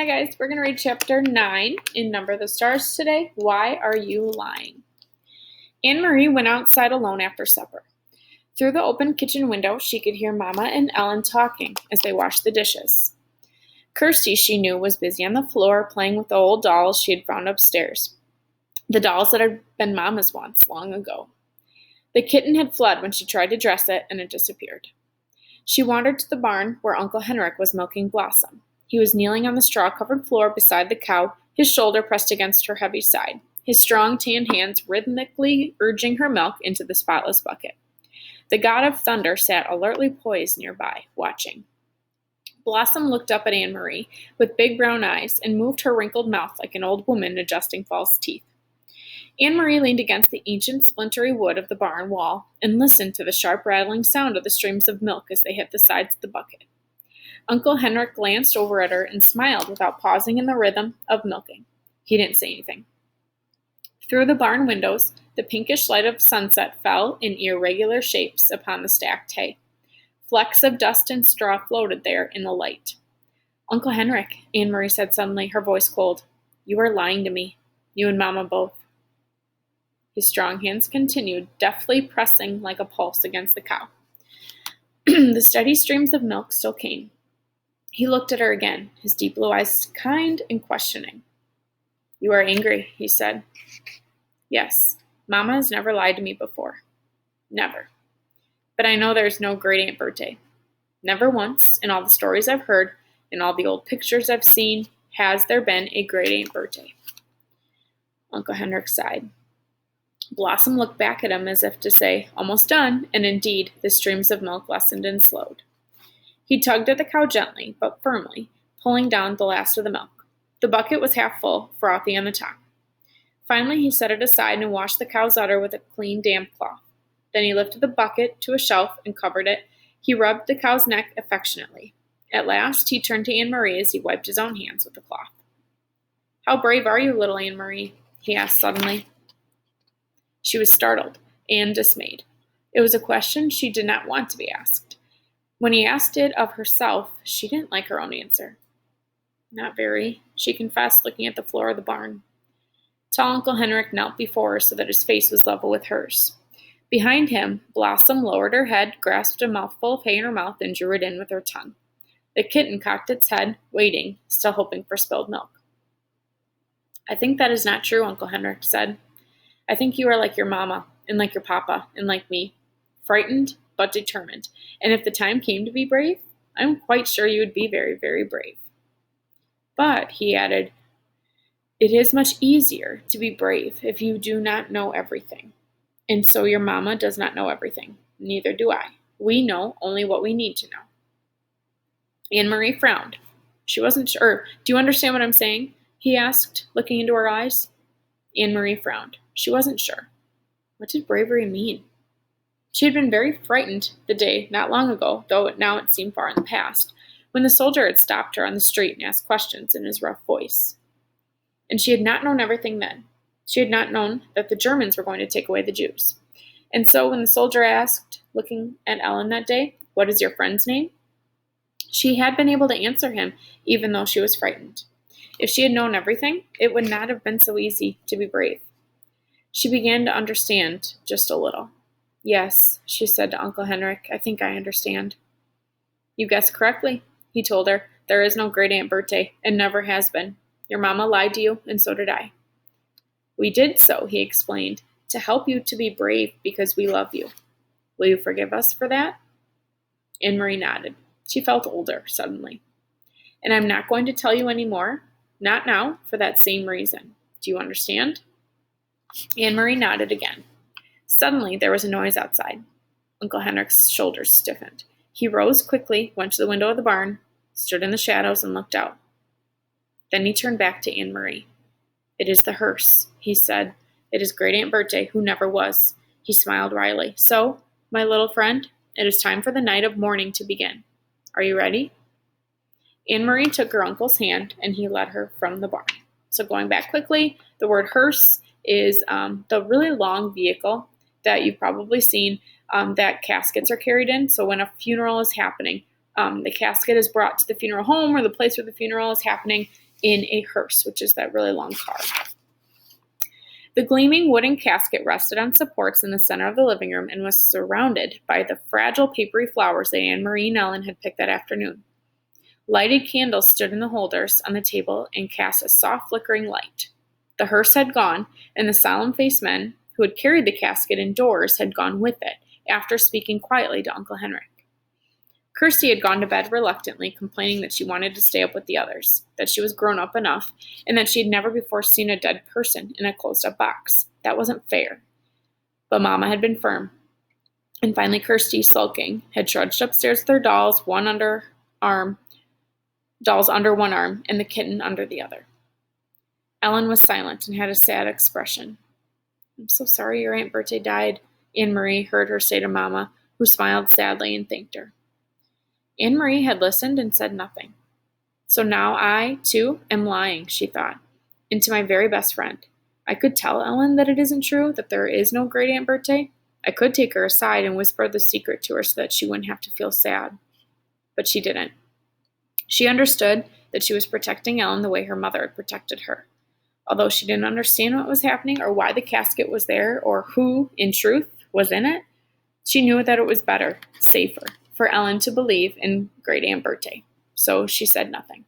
guys, we're going to read chapter 9 in Number the Stars today. Why are you lying? Anne-Marie went outside alone after supper. Through the open kitchen window, she could hear Mama and Ellen talking as they washed the dishes. Kirsty, she knew, was busy on the floor playing with the old dolls she had found upstairs. The dolls that had been Mama's once, long ago. The kitten had fled when she tried to dress it, and it disappeared. She wandered to the barn where Uncle Henrik was milking Blossom. He was kneeling on the straw-covered floor beside the cow, his shoulder pressed against her heavy side, his strong tan hands rhythmically urging her milk into the spotless bucket. The god of thunder sat alertly poised nearby, watching. Blossom looked up at Anne-Marie with big brown eyes and moved her wrinkled mouth like an old woman adjusting false teeth. Anne-Marie leaned against the ancient splintery wood of the barn wall and listened to the sharp rattling sound of the streams of milk as they hit the sides of the bucket. Uncle Henrik glanced over at her and smiled without pausing in the rhythm of milking. He didn't say anything. Through the barn windows, the pinkish light of sunset fell in irregular shapes upon the stacked hay. Flecks of dust and straw floated there in the light. "Uncle Henrik," Anne-Marie said suddenly, her voice cold, "you are lying to me. You and Mama both." His strong hands continued, deftly pressing like a pulse against the cow. The steady streams of milk still came. He looked at her again, his deep blue eyes kind and questioning. "You are angry," he said. "Yes, Mama has never lied to me before. Never. But I know there's no great Aunt Berthe. Never once, in all the stories I've heard, in all the old pictures I've seen, has there been a great Aunt Berthe." Uncle Henrik sighed. Blossom looked back at him as if to say, "Almost done," and indeed, the streams of milk lessened and slowed. He tugged at the cow gently, but firmly, pulling down the last of the milk. The bucket was half full, frothy on the top. Finally, he set it aside and washed the cow's udder with a clean, damp cloth. Then he lifted the bucket to a shelf and covered it. He rubbed the cow's neck affectionately. At last, he turned to Anne-Marie as he wiped his own hands with the cloth. "How brave are you, little Anne-Marie?" he asked suddenly. She was startled and dismayed. It was a question she did not want to be asked. When he asked it of herself, she didn't like her own answer. "Not very," she confessed, looking at the floor of the barn. Tall Uncle Henrik knelt before her so that his face was level with hers. Behind him, Blossom lowered her head, grasped a mouthful of hay in her mouth, and drew it in with her tongue. The kitten cocked its head, waiting, still hoping for spilled milk. "I think that is not true," Uncle Henrik said. "I think you are like your mama, and like your papa, and like me. Frightened, but determined. And if the time came to be brave, I'm quite sure you would be very, very brave. But," he added, "it is much easier to be brave if you do not know everything. And so your mama does not know everything. Neither do I. We know only what we need to know." Anne-Marie frowned. She wasn't sure. "Do you understand what I'm saying?" he asked, looking into her eyes. Anne-Marie frowned. She wasn't sure. What did bravery mean? She had been very frightened the day, not long ago, though now it seemed far in the past, when the soldier had stopped her on the street and asked questions in his rough voice. And she had not known everything then. She had not known that the Germans were going to take away the Jews. And so when the soldier asked, looking at Ellen that day, "What is your friend's name?" she had been able to answer him, even though she was frightened. If she had known everything, it would not have been so easy to be brave. She began to understand just a little. "Yes," she said to Uncle Henrik, "I think I understand." "You guessed correctly," he told her. "There is no great Aunt Berthe, and never has been. Your mama lied to you, and so did I. We did so," he explained, "to help you to be brave because we love you. Will you forgive us for that?" Anne-Marie nodded. She felt older, suddenly. "And I'm not going to tell you any more, not now, for that same reason. Do you understand?" Anne-Marie nodded again. Suddenly, there was a noise outside. Uncle Henrik's shoulders stiffened. He rose quickly, went to the window of the barn, stood in the shadows, and looked out. Then he turned back to Anne-Marie. "It is the hearse," he said. "It is great Aunt Berthe, who never was." He smiled wryly. "So, my little friend, it is time for the night of mourning to begin. Are you ready?" Anne-Marie took her uncle's hand, and he led her from the barn. So going back quickly, the word hearse is the really long vehicle that you've probably seen that caskets are carried in. So when a funeral is happening, the casket is brought to the funeral home or the place where the funeral is happening, in a hearse, which is that really long car. The gleaming wooden casket rested on supports in the center of the living room and was surrounded by the fragile papery flowers that Anne Marie and Ellen had picked that afternoon. Lighted candles stood in the holders on the table and cast a soft flickering light. The hearse had gone, and the solemn-faced men who had carried the casket indoors had gone with it, after speaking quietly to Uncle Henrik. Kirsty had gone to bed reluctantly, complaining that she wanted to stay up with the others, that she was grown up enough, and that she had never before seen a dead person in a closed-up box. That wasn't fair. But Mama had been firm. And finally Kirsty, sulking, had trudged upstairs with her dolls, dolls under one arm, and the kitten under the other. Ellen was silent and had a sad expression. "I'm so sorry your Aunt Berthe died," Anne Marie heard her say to Mama, who smiled sadly and thanked her. Anne Marie had listened and said nothing. So now I, too, am lying, she thought, and to my very best friend. I could tell Ellen that it isn't true, that there is no great Aunt Berthe. I could take her aside and whisper the secret to her so that she wouldn't have to feel sad. But she didn't. She understood that she was protecting Ellen the way her mother had protected her. Although she didn't understand what was happening or why the casket was there or who, in truth, was in it, she knew that it was better, safer, for Ellen to believe in great Aunt Berthe. So she said nothing.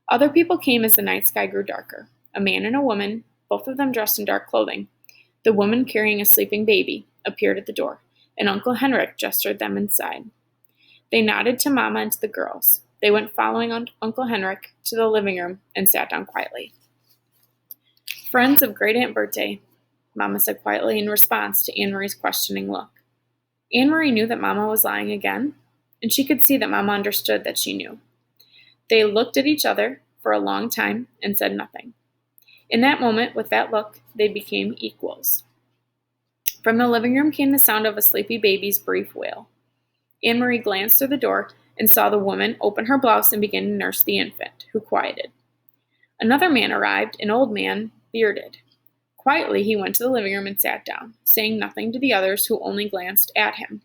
Other people came as the night sky grew darker. A man and a woman, both of them dressed in dark clothing. The woman carrying a sleeping baby appeared at the door, and Uncle Henrik gestured them inside. They nodded to Mama and to the girls. They went following Uncle Henrik to the living room and sat down quietly. "Friends of great Aunt Berthe," Mama said quietly in response to Anne Marie's questioning look. Anne Marie knew that Mama was lying again, and she could see that Mama understood that she knew. They looked at each other for a long time and said nothing. In that moment, with that look, they became equals. From the living room came the sound of a sleepy baby's brief wail. Anne Marie glanced through the door and saw the woman open her blouse and begin to nurse the infant, who quieted. Another man arrived, an old man, bearded. Quietly, he went to the living room and sat down, saying nothing to the others who only glanced at him.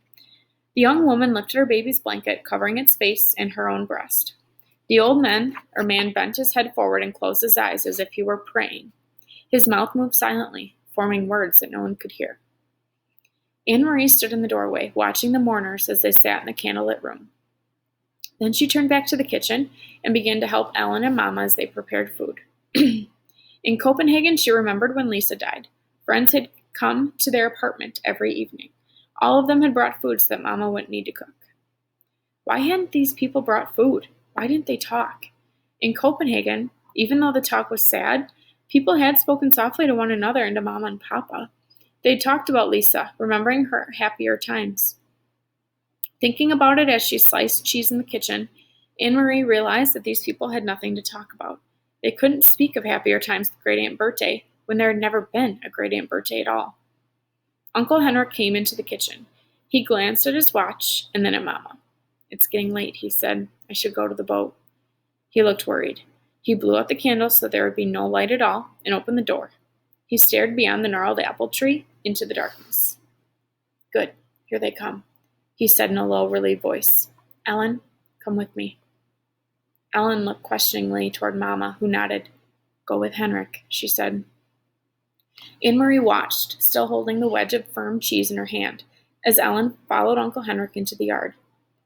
The young woman lifted her baby's blanket, covering its face and her own breast. The old man bent his head forward and closed his eyes as if he were praying. His mouth moved silently, forming words that no one could hear. Anne Marie stood in the doorway, watching the mourners as they sat in the candlelit room. Then she turned back to the kitchen and began to help Ellen and Mama as they prepared food. In Copenhagen, she remembered when Lisa died. Friends had come to their apartment every evening. All of them had brought food so that Mama wouldn't need to cook. Why hadn't these people brought food? Why didn't they talk? In Copenhagen, even though the talk was sad, people had spoken softly to one another and to Mama and Papa. They talked about Lisa, remembering her happier times. Thinking about it as she sliced cheese in the kitchen, Anne Marie realized that these people had nothing to talk about. They couldn't speak of happier times with great Aunt Berthe when there had never been a great Aunt Berthe at all. Uncle Henrik came into the kitchen. He glanced at his watch and then at Mama. "It's getting late," he said. "I should go to the boat." He looked worried. He blew out the candle so there would be no light at all and opened the door. He stared beyond the gnarled apple tree into the darkness. "Good, here they come," he said in a low, relieved voice. "Ellen, come with me." Ellen looked questioningly toward Mama, who nodded. "Go with Henrik," she said. Anne Marie watched, still holding the wedge of firm cheese in her hand, as Ellen followed Uncle Henrik into the yard.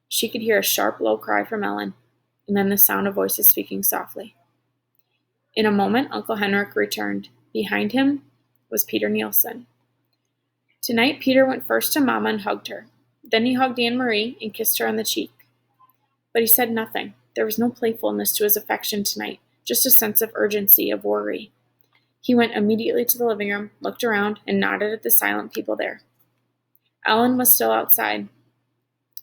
She could hear a sharp, low cry from Ellen, and then the sound of voices speaking softly. In a moment, Uncle Henrik returned. Behind him was Peter Nielsen. Tonight, Peter went first to Mama and hugged her. Then he hugged Anne Marie and kissed her on the cheek. But he said nothing. There was no playfulness to his affection tonight, just a sense of urgency, of worry. He went immediately to the living room, looked around, and nodded at the silent people there. Ellen was still outside.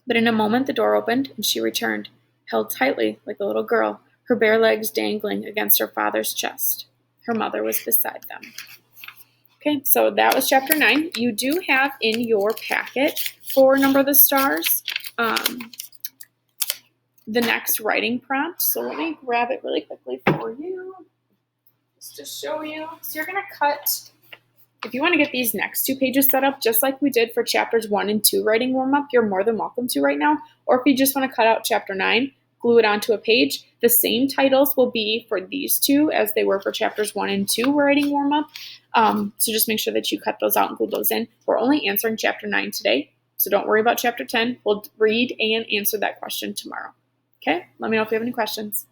But in a moment the door opened, and she returned, held tightly like a little girl, her bare legs dangling against her father's chest. Her mother was beside them. Okay, so that was chapter 9. You do have in your packet for Number of the Stars the next writing prompt. So let me grab it really quickly for you, just to show you. So you're going to cut, if you want to get these next 2 pages set up, just like we did for chapters 1 and 2 writing warm-up, you're more than welcome to right now. Or if you just want to cut out chapter 9, glue it onto a page. The same titles will be for these two as they were for chapters 1 and 2 we're writing warm-up. So just make sure that you cut those out and glue those in. We're only answering chapter 9 today, so don't worry about chapter 10. We'll read and answer that question tomorrow. Okay? Let me know if you have any questions.